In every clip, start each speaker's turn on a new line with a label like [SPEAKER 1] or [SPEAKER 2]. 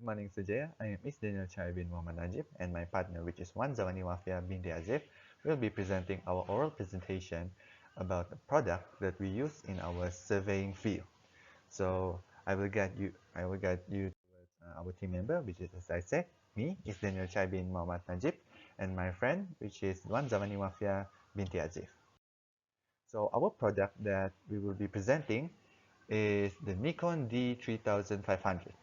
[SPEAKER 1] Good morning, Sujaya. I am Isdaniel Chai bin Muhammad Najib, and my partner, which is Wan Zawani Wafia binti Azif, will be presenting our oral presentation about a product that we use in our surveying field. So I will guide you towards our team member, which is, as I said, me, Isdaniel Chai bin Muhammad Najib, and my friend, which is Wan Zawani Wafia binti Azif. So our product that we will be presenting is the Nikon D3500.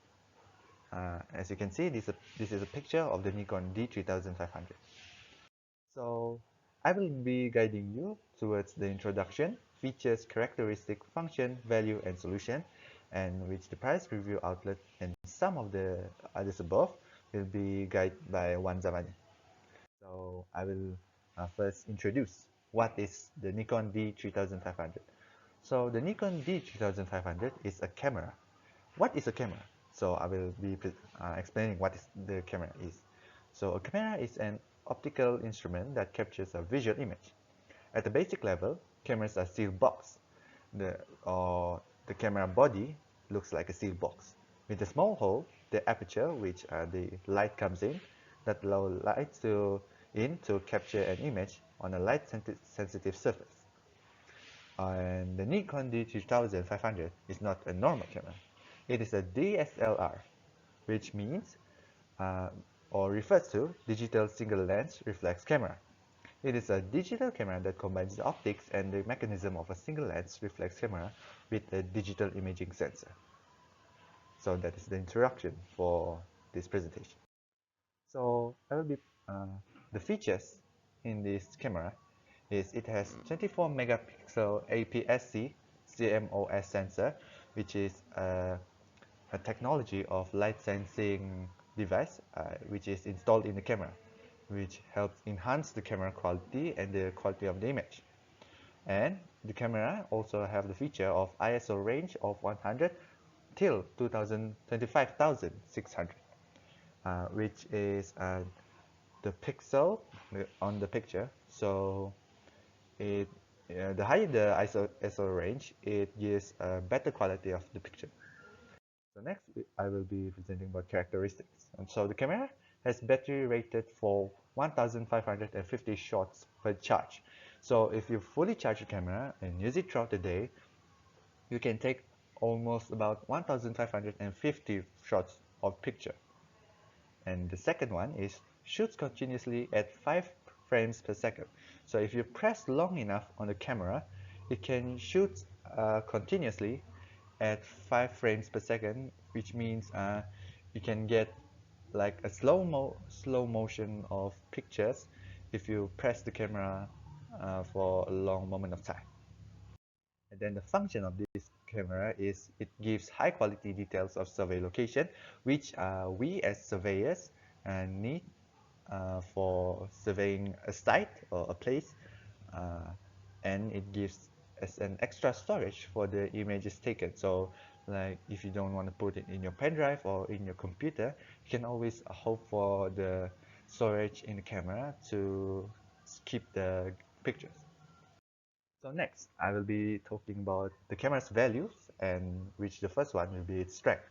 [SPEAKER 1] As you can see, this is a picture of the Nikon D3500. So I will be guiding you towards the introduction, features, characteristic, function, value, and solution, and which the price review outlet and some of the others above will be guided by Wan Zawani. So I will first introduce what is the Nikon D3500. So the Nikon D3500 is a camera. What is a camera? So I will be explaining what the camera is. So a camera is an optical instrument that captures a visual image. At the basic level, cameras are sealed box. The camera body looks like a sealed box. With a small hole, the aperture, which the light comes in, that allow light to capture an image on a light sensitive surface. And the Nikon D3500 is not a normal camera. It is a DSLR, which means or refers to digital single lens reflex camera. It is a digital camera that combines the optics and the mechanism of a single lens reflex camera with a digital imaging sensor. So that is the introduction for this presentation. So the features in this camera is it has 24 megapixel APS-C CMOS sensor, which is a technology of light sensing device which is installed in the camera, which helps enhance the camera quality and the quality of the image. And the camera also have the feature of ISO range of 100 till 25,600, which is the pixel on the picture. So the higher the ISO range, it gives a better quality of the picture. So next, I will be presenting about characteristics. And so the camera has battery rated for 1,550 shots per charge. So if you fully charge the camera and use it throughout the day, you can take almost about 1,550 shots of picture. And the second one is shoots continuously at 5 frames per second. So if you press long enough on the camera, it can shoot continuously at 5 frames per second, which means you can get like a slow motion of pictures if you press the camera for a long moment of time. And then the function of this camera is it gives high quality details of survey location, which we as surveyors need for surveying a site or a place, and it gives as an extra storage for the images taken. So like if you don't want to put it in your pen drive or in your computer, you can always hope for the storage in the camera to keep the pictures. So next, I will be talking about the camera's values, and which the first one will be its strength.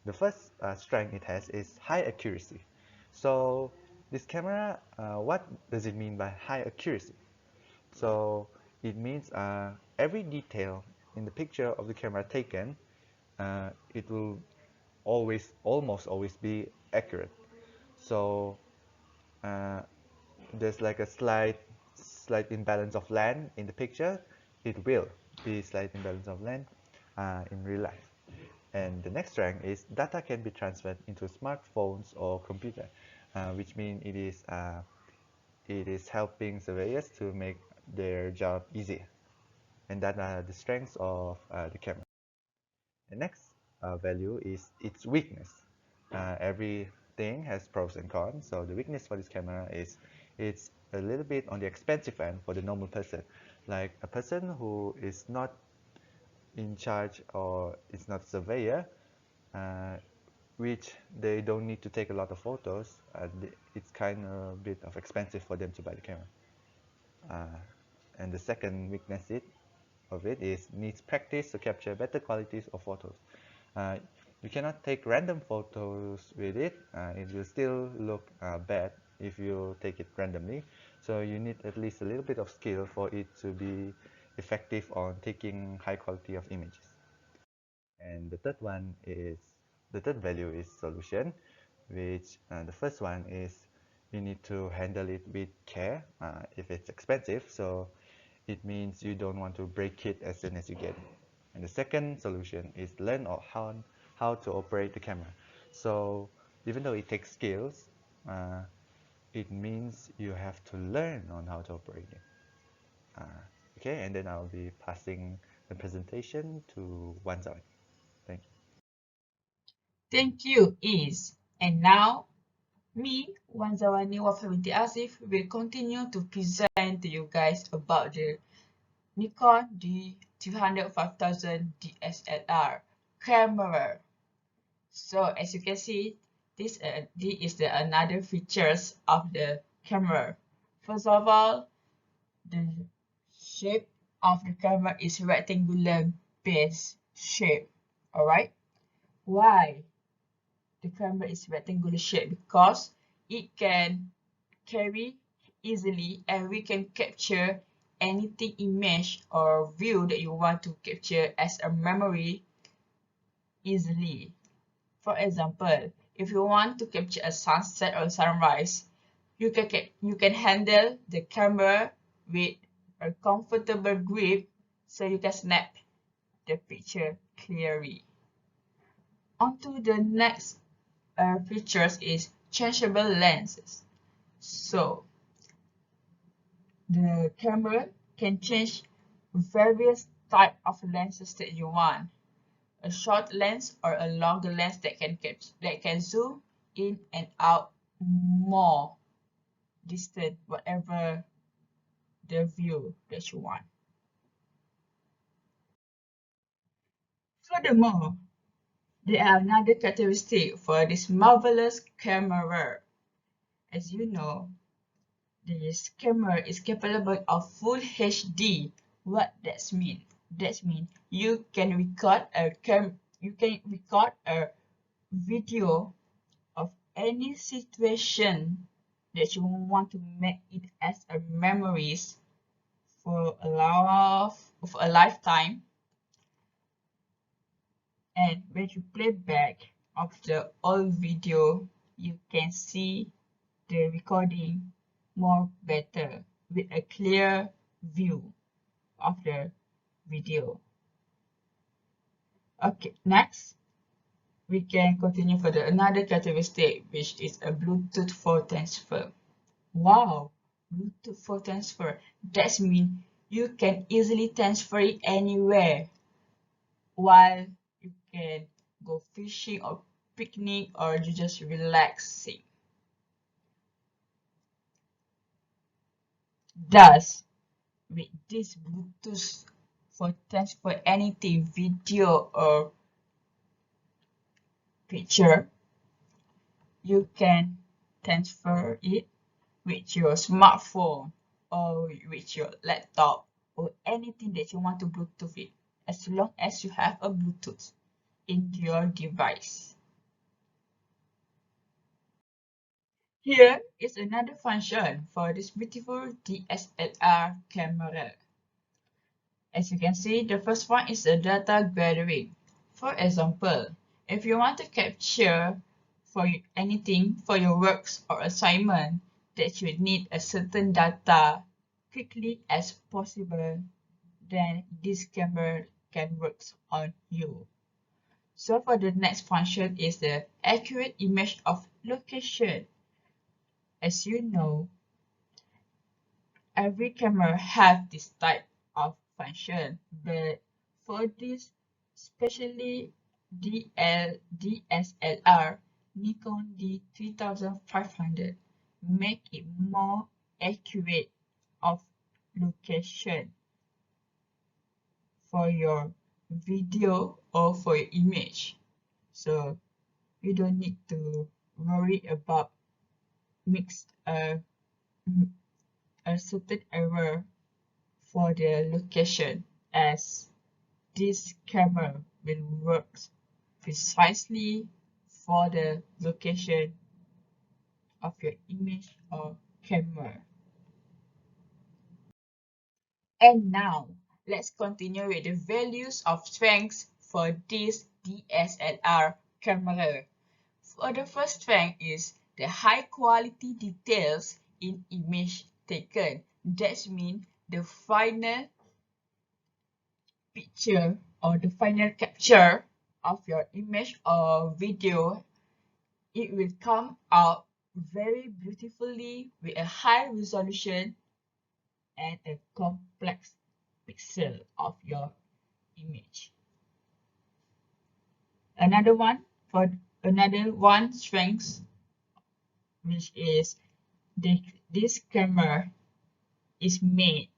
[SPEAKER 1] The first strength it has is high accuracy. So this camera, what does it mean by high accuracy? So it means every detail in the picture of the camera taken, it will almost always be accurate. So there's like a slight imbalance of land in the picture, it will be slight imbalance of land in real life. And the next strength is data can be transferred into smartphones or computer, which means it is helping surveyors to make their job easier. And that are the strengths of the camera. The next value is its weakness. Everything has pros and cons. So the weakness for this camera is it's a little bit on the expensive end for the normal person. Like a person who is not in charge or is not a surveyor, which they don't need to take a lot of photos, it's kind of a bit of expensive for them to buy the camera. And the second weakness of it is needs practice to capture better qualities of photos. You cannot take random photos with it. It will still look bad if you take it randomly. So you need at least a little bit of skill for it to be effective on taking high quality of images. And the third value is solution, which the first one is you need to handle it with care if it's expensive. So it means you don't want to break it as soon as you get it. And the second solution is learn how to operate the camera. So even though it takes skills, it means you have to learn on how to operate it. Okay, and then I'll be passing the presentation to Wanzai. Thank you.
[SPEAKER 2] Thank you, Is. And now, me, Wanzawani Wafawinti Asif, will continue to present to you guys about the Nikon D200 5000 DSLR camera. So as you can see, this is the another features of the camera. First of all, the shape of the camera is rectangular base shape. Alright, why the camera is rectangular shape? Because it can carry easily and we can capture anything image or view that you want to capture as a memory easily. For example, if you want to capture a sunset or sunrise, you can handle the camera with a comfortable grip so you can snap the picture clearly. On to the next features is changeable lenses. So the camera can change various type of lenses that you want. A short lens or a longer lens that can zoom in and out more distant, whatever the view that you want. Furthermore, there are another characteristic for this marvelous camera. As you know, this camera is capable of full HD. What that mean? That means you can record a video of any situation that you want to make it as a memories for a lifetime. And when you play back of the old video, you can see the recording more better with a clear view of the video. Okay, next we can continue for another characteristic, which is a Bluetooth for transfer. Wow, Bluetooth for transfer. That means you can easily transfer it anywhere while you can go fishing or picnic or you just relaxing. Thus, with this Bluetooth for transfer anything, video or picture, you can transfer it with your smartphone or with your laptop or anything that you want to Bluetooth it, as long as you have a Bluetooth in your device. Here is another function for this beautiful DSLR camera. As you can see, the first one is a data gathering. For example, if you want to capture for anything for your works or assignment that you need a certain data quickly as possible, then this camera can work on you. So for the next function is the accurate image of location. As you know, every camera have this type of function, but for this, especially DSLR Nikon D3500 make it more accurate of location for your video or for your image. So you don't need to worry about mix a certain error for the location, as this camera will work precisely for the location of your image or camera. And now, let's continue with the values of strengths for this DSLR camera. For the first strength is the high quality details in image taken. That means the final picture or the final capture of your image or video, it will come out very beautifully with a high resolution and a complex pixel of your image. Another one strength, which is this camera is made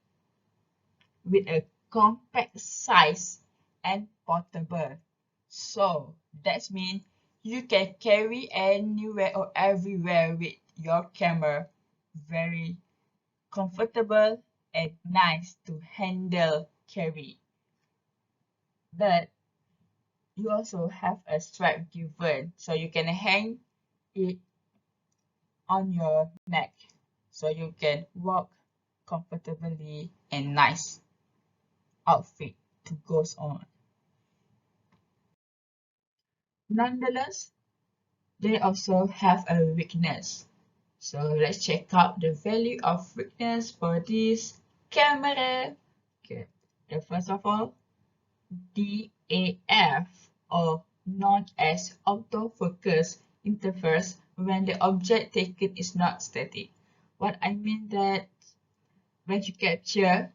[SPEAKER 2] with a compact size and portable. So that means you can carry anywhere or everywhere with your camera. Very comfortable and nice to handle carry. But you also have a strap given, so you can hang it on your neck so you can walk comfortably and nice outfit to goes on. Nonetheless, they also have a weakness. So let's check out the value of weakness for this camera. Okay, the first of all, DAF, or known as autofocus, interferes when the object taken is not static. What I mean that when you capture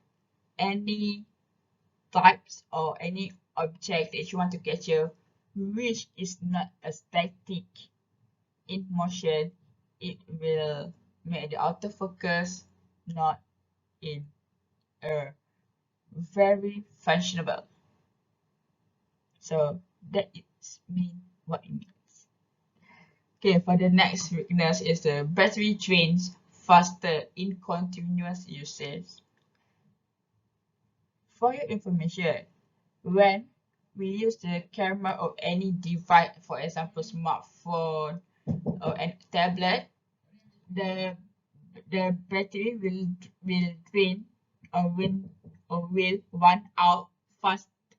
[SPEAKER 2] any types or any object that you want to capture which is not a static in motion, it will make the autofocus not in a very functionable. So that is mean what it means. Okay, for the next weakness is the battery drains faster in continuous usage. For your information, when we use the camera of any device, for example smartphone or a tablet, the battery will drain or will run out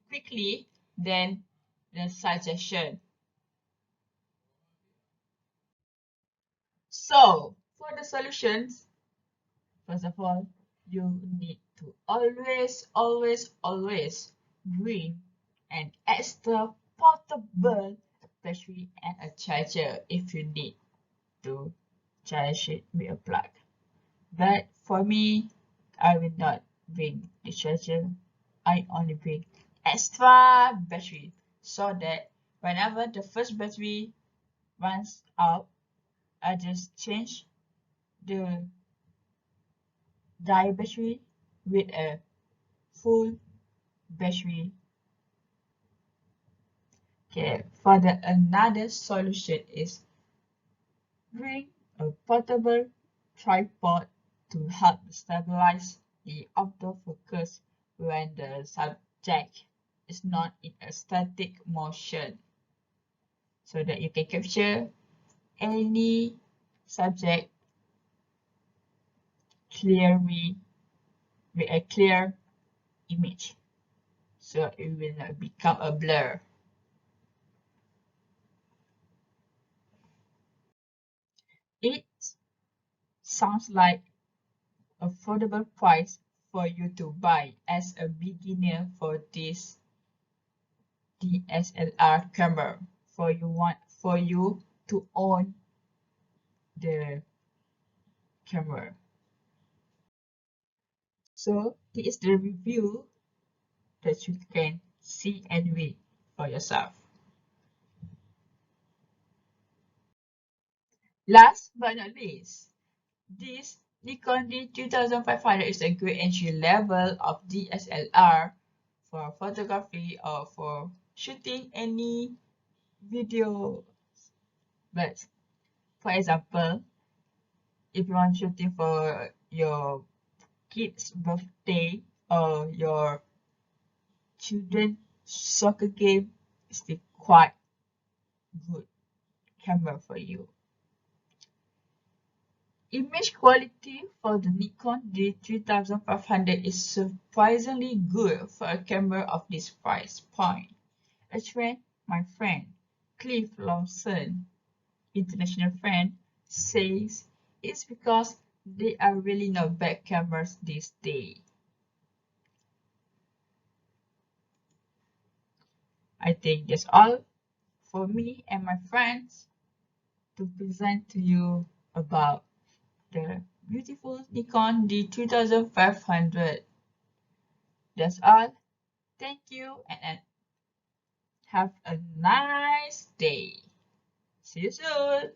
[SPEAKER 2] quickly than the suggestion. So for the solutions, first of all, you need to always bring an extra portable battery and a charger if you need to charge it with a plug. But for me, I will not bring the charger. I only bring extra battery so that whenever the first battery runs out, I just change the die battery with a full battery. Okay, for the another solution is bring a portable tripod to help stabilize the autofocus when the subject is not in a static motion, so that you can capture any subject clearly with a clear image, so it will not become a blur. It sounds like affordable price for you to buy as a beginner for this DSLR camera, for you to own the camera. So this is the review that you can see and read for yourself. Last but not least, this Nikon D2500 is a great entry level of DSLR for photography or for shooting any video. But for example, if you want shooting for your kid's birthday or your children's soccer game, it's still quite good camera for you. Image quality for the Nikon D3500 is surprisingly good for a camera of this price point. As my friend Cliff Lawson, international friend, says it's because they are really not bad cameras these days. I think that's all for me and my friends to present to you about the beautiful Nikon D2500. That's all. Thank you and have a nice day. See you soon.